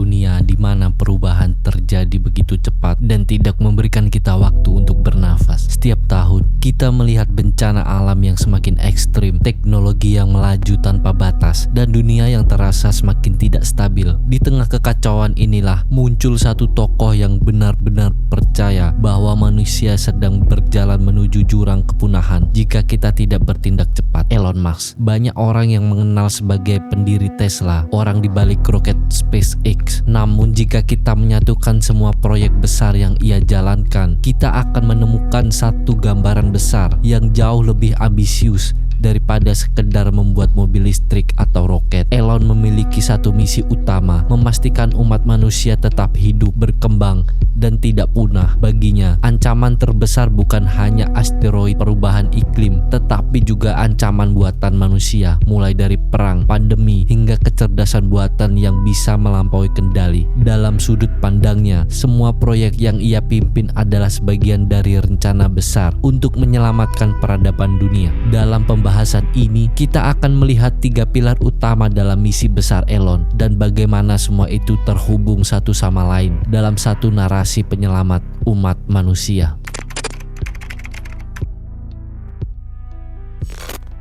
dunia di mana perubahan terjadi begitu cepat dan tidak memberikan kita waktu untuk bernafas. Setiap tahun, kita melihat bencana alam yang semakin ekstrim, teknologi yang melaju tanpa batas, dan dunia yang terasa semakin tidak stabil. Di tengah kekacauan inilah muncul satu tokoh yang benar-benar percaya bahwa manusia sedang berjalan menuju jurang kepunahan jika kita tidak bertindak cepat. Elon Musk. Banyak orang yang mengenal sebagai pendiri Tesla, orang di balik roket SpaceX. Namun jika kita menyatukan semua proyek besar yang ia jalankan, kita akan menemukan satu gambaran besar yang jauh lebih ambisius daripada sekedar membuat mobil listrik atau roket. Elon memiliki satu misi utama, memastikan umat manusia tetap hidup, berkembang, dan tidak punah. Baginya, ancaman terbesar bukan hanya asteroid perubahan iklim, tetapi juga ancaman buatan manusia, mulai dari perang, pandemi, hingga kecerdasan buatan yang bisa melampaui kendali. Dalam sudut pandangnya, semua proyek yang ia pimpin adalah sebagian dari rencana besar untuk menyelamatkan peradaban dunia. Dalam pembahasan ini, kita akan melihat 3 pilar utama dalam misi besar Elon dan bagaimana semua itu terhubung satu sama lain dalam satu narasi penyelamat umat manusia.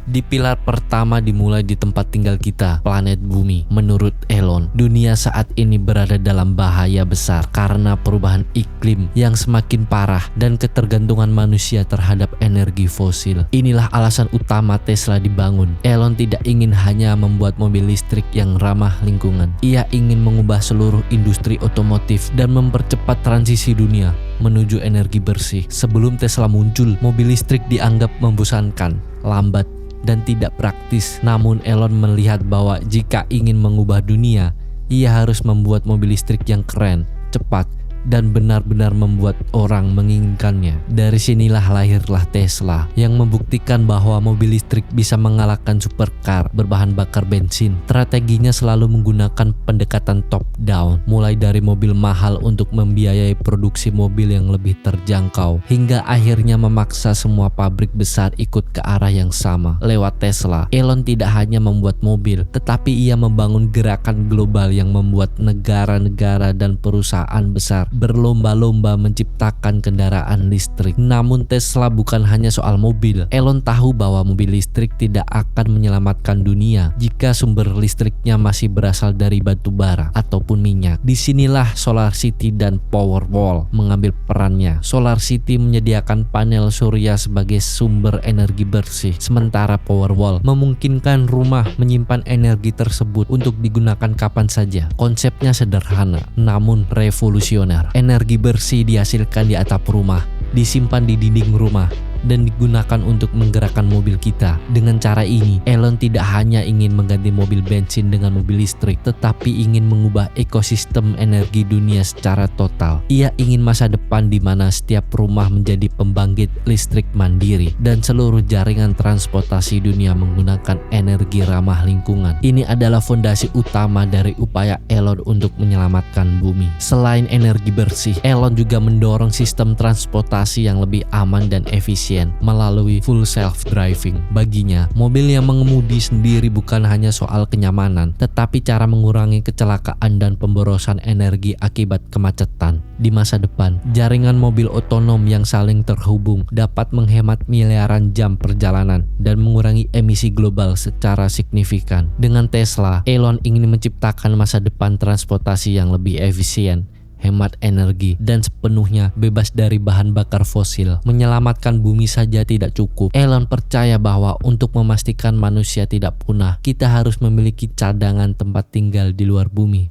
Di pilar pertama dimulai di tempat tinggal kita, planet bumi. Menurut Elon, dunia saat ini berada dalam bahaya besar karena perubahan iklim yang semakin parah dan ketergantungan manusia terhadap energi fosil. Inilah alasan utama Tesla dibangun. Elon tidak ingin hanya membuat mobil listrik yang ramah lingkungan. Ia ingin mengubah seluruh industri otomotif dan mempercepat transisi dunia menuju energi bersih. Sebelum Tesla muncul, mobil listrik dianggap membosankan, lambat, dan tidak praktis. Namun Elon melihat bahwa jika ingin mengubah dunia, ia harus membuat mobil listrik yang keren, cepat, dan benar-benar membuat orang menginginkannya. Dari sinilah lahirlah Tesla yang membuktikan bahwa mobil listrik bisa mengalahkan supercar berbahan bakar bensin. Strateginya selalu menggunakan pendekatan top down, mulai dari mobil mahal untuk membiayai produksi mobil yang lebih terjangkau, hingga akhirnya memaksa semua pabrik besar ikut ke arah yang sama. Lewat Tesla, Elon tidak hanya membuat mobil, tetapi ia membangun gerakan global yang membuat negara-negara dan perusahaan besar berlomba-lomba menciptakan kendaraan listrik. Namun Tesla bukan hanya soal mobil. Elon tahu bahwa mobil listrik tidak akan menyelamatkan dunia jika sumber listriknya masih berasal dari batu bara ataupun minyak. Disinilah Solar City dan Powerwall mengambil perannya. Solar City menyediakan panel surya sebagai sumber energi bersih, sementara Powerwall memungkinkan rumah menyimpan energi tersebut untuk digunakan kapan saja. Konsepnya sederhana, namun revolusioner. Energi bersih dihasilkan di atap rumah, disimpan di dinding rumah, dan digunakan untuk menggerakkan mobil kita. Dengan cara ini, Elon tidak hanya ingin mengganti mobil bensin dengan mobil listrik, tetapi ingin mengubah ekosistem energi dunia secara total. Ia ingin masa depan di mana setiap rumah menjadi pembangkit listrik mandiri dan seluruh jaringan transportasi dunia menggunakan energi ramah lingkungan. Ini adalah fondasi utama dari upaya Elon untuk menyelamatkan bumi. Selain energi bersih, Elon juga mendorong sistem transportasi yang lebih aman dan efisien melalui full self-driving. Baginya, mobil yang mengemudi sendiri bukan hanya soal kenyamanan, tetapi cara mengurangi kecelakaan dan pemborosan energi akibat kemacetan. Di masa depan, jaringan mobil otonom yang saling terhubung dapat menghemat miliaran jam perjalanan dan mengurangi emisi global secara signifikan. Dengan Tesla, Elon ingin menciptakan masa depan transportasi yang lebih efisien, hemat energi, dan sepenuhnya bebas dari bahan bakar fosil. Menyelamatkan bumi saja tidak cukup. Elon percaya bahwa untuk memastikan manusia tidak punah, kita harus memiliki cadangan tempat tinggal di luar bumi.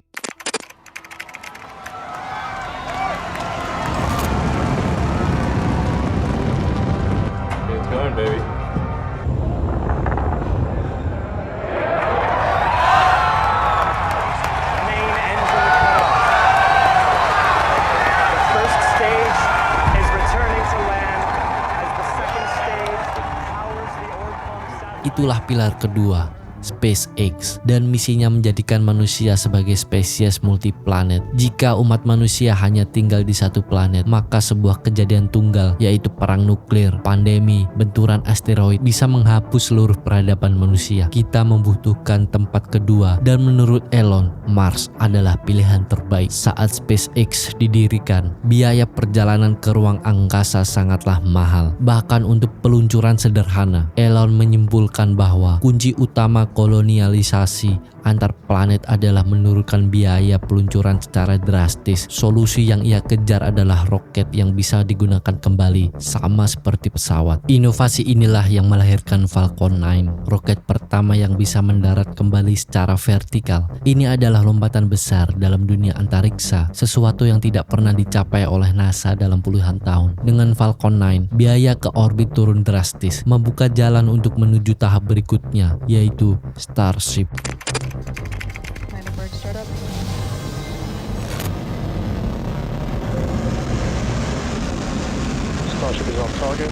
It's going, baby. Itulah pilar kedua, SpaceX, dan misinya menjadikan manusia sebagai spesies multiplanet. Jika umat manusia hanya tinggal di satu planet, maka sebuah kejadian tunggal, yaitu perang nuklir, pandemi, benturan asteroid bisa menghapus seluruh peradaban manusia. Kita membutuhkan tempat kedua, dan menurut Elon, Mars adalah pilihan terbaik. Saat SpaceX didirikan, biaya perjalanan ke ruang angkasa sangatlah mahal, bahkan untuk peluncuran sederhana. Elon menyimpulkan bahwa kunci utama kolonialisasi antar planet adalah menurunkan biaya peluncuran secara drastis. Solusi yang ia kejar adalah roket yang bisa digunakan kembali, sama seperti pesawat. Inovasi inilah yang melahirkan Falcon 9, roket pertama yang bisa mendarat kembali secara vertikal. Ini adalah lompatan besar dalam dunia antariksa, sesuatu yang tidak pernah dicapai oleh NASA dalam puluhan tahun. Dengan Falcon 9, biaya ke orbit turun drastis, membuka jalan untuk menuju tahap berikutnya, yaitu Starship. Hindenburg startup. Starship is on target.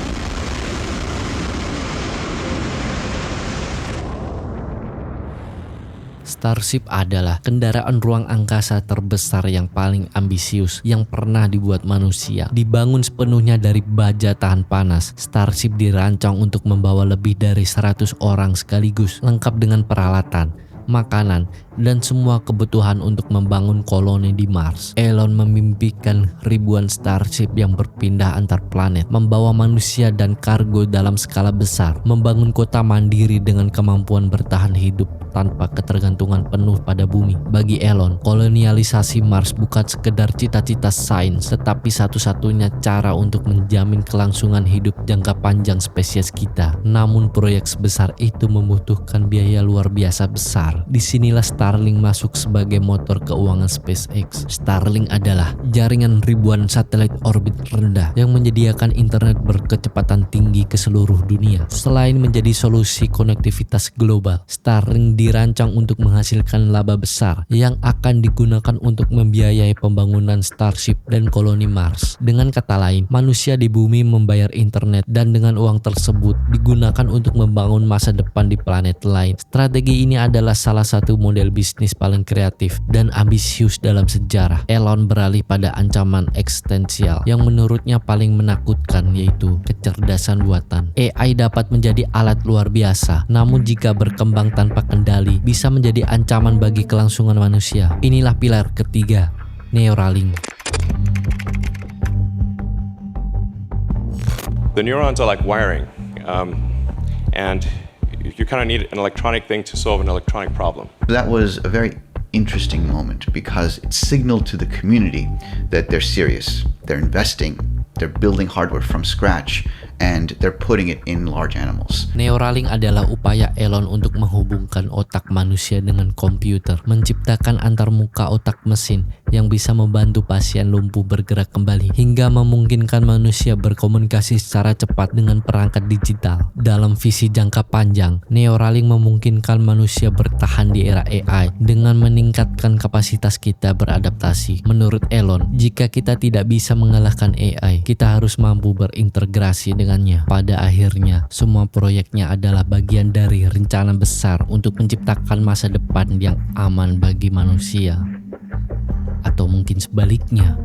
Starship adalah kendaraan ruang angkasa terbesar yang paling ambisius yang pernah dibuat manusia. Dibangun sepenuhnya dari baja tahan panas, Starship dirancang untuk membawa lebih dari 100 orang sekaligus, lengkap dengan peralatan, makanan, dan semua kebutuhan untuk membangun koloni di Mars. Elon memimpikan ribuan Starship yang berpindah antar planet, membawa manusia dan kargo dalam skala besar, membangun kota mandiri dengan kemampuan bertahan hidup tanpa ketergantungan penuh pada bumi. Bagi Elon, kolonialisasi Mars bukan sekedar cita-cita sains, tetapi satu-satunya cara untuk menjamin kelangsungan hidup jangka panjang spesies kita. Namun proyek sebesar itu membutuhkan biaya luar biasa besar. Disinilah Starlink masuk sebagai motor keuangan SpaceX. Starlink adalah jaringan ribuan satelit orbit rendah yang menyediakan internet berkecepatan tinggi ke seluruh dunia. Selain menjadi solusi konektivitas global, Starlink dirancang untuk menghasilkan laba besar yang akan digunakan untuk membiayai pembangunan Starship dan koloni Mars. Dengan kata lain, manusia di bumi membayar internet dan dengan uang tersebut digunakan untuk membangun masa depan di planet lain. Strategi ini adalah salah satu model bisnis paling kreatif dan ambisius dalam sejarah. Elon beralih pada ancaman eksistensial yang menurutnya paling menakutkan, yaitu kecerdasan buatan. AI dapat menjadi alat luar biasa, namun jika berkembang tanpa kendali, bisa menjadi ancaman bagi kelangsungan manusia. Inilah pilar ketiga, Neuralink. The neurons are like wiring, and you kind of need an electronic thing to solve an electronic problem. That was a very interesting moment because it signaled to the community that they're serious, they're investing, they're building hardware from scratch, and they're putting it in large animals. Neuralink adalah upaya Elon untuk menghubungkan otak manusia dengan komputer, menciptakan antarmuka otak mesin yang bisa membantu pasien lumpuh bergerak kembali, hingga memungkinkan manusia berkomunikasi secara cepat dengan perangkat digital. Dalam visi jangka panjang, Neuralink memungkinkan manusia bertahan di era AI dengan meningkatkan kapasitas kita beradaptasi. Menurut Elon, jika kita tidak bisa mengalahkan AI, kita harus mampu berintegrasi dengannya. Pada akhirnya, semua proyeknya adalah bagian dari rencana besar untuk menciptakan masa depan yang aman bagi manusia. Atau mungkin sebaliknya.